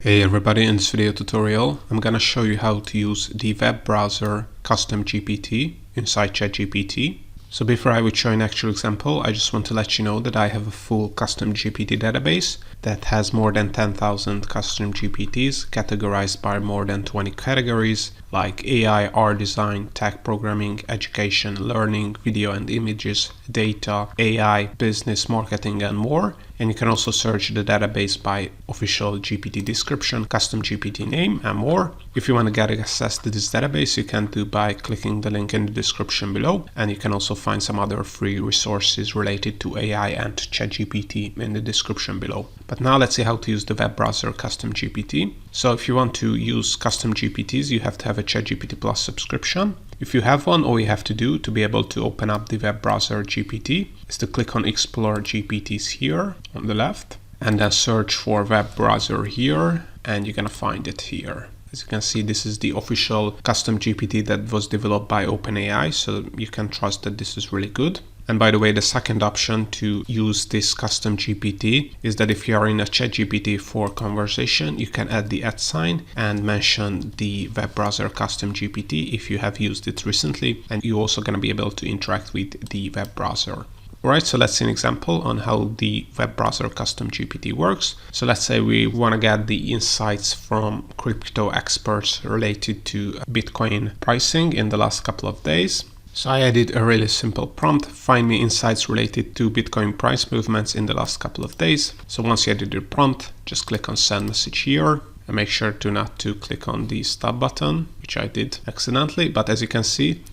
Hey everybody, in this video tutorial I'm gonna show you how to use the web browser custom GPT inside ChatGPT. So before I would show an actual example, I just want to let you know that I have a full custom GPT database that has more than 10,000 custom GPTs categorized by more than 20 categories like AI, art design, tech programming, education, learning, video and images, data, AI, business, marketing and more. And you can also search the database by official GPT description, custom GPT name and more. If you want to get access to this database, you can do by clicking the link in the description below. And you can also find some other free resources related to AI and ChatGPT in the description below. But now let's see how to use the web browser custom GPT. So if you want to use custom GPTs, you have to have a ChatGPT Plus subscription. If you have one, all you have to do to be able to open up the web browser GPT is to click on Explore GPTs here on the left and then search for web browser here, and you're gonna find it here. As you can see, this is the official custom GPT that was developed by OpenAI, so you can trust that this is really good. And by the way, the second option to use this custom GPT is that if you are in a ChatGPT 4 conversation, you can add the @ sign and mention the web browser custom GPT if you have used it recently, and you're also going to be able to interact with the web browser. Alright, so let's see an example on how the web browser custom GPT works. So let's say we want to get the insights from crypto experts related to Bitcoin pricing in the last couple of days. So I added a really simple prompt: find me insights related to Bitcoin price movements in the last couple of days. So once you added your prompt, just click on send message here and make sure to not to click on the stop button, which I did accidentally. But as you can see,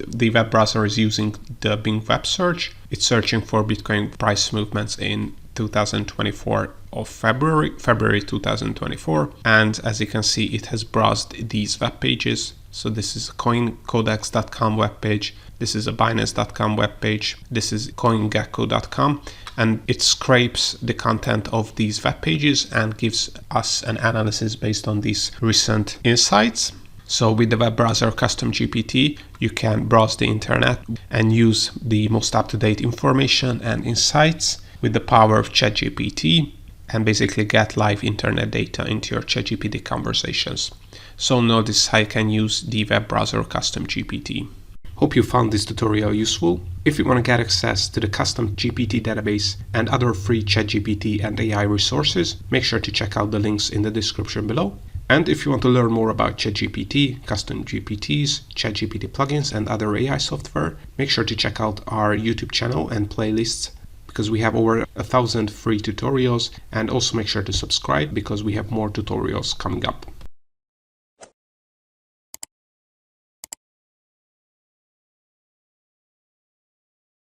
the web browser is using the Bing web search. It's searching for Bitcoin price movements in 2024 of February 2024. And as you can see, it has browsed these web pages. So this is a coincodex.com webpage, this is a binance.com webpage, this is coingecko.com, and it scrapes the content of these web pages and gives us an analysis based on these recent insights. So with the web browser custom GPT, you can browse the internet and use the most up-to-date information and insights with the power of ChatGPT and basically get live internet data into your ChatGPT conversations. So notice how you can use the web browser custom GPT. Hope you found this tutorial useful. If you want to get access to the custom GPT database and other free ChatGPT and AI resources, make sure to check out the links in the description below. And if you want to learn more about ChatGPT, custom GPTs, ChatGPT plugins and other AI software, make sure to check out our YouTube channel and playlists, because we have over 1,000 free tutorials, and also make sure to subscribe because we have more tutorials coming up.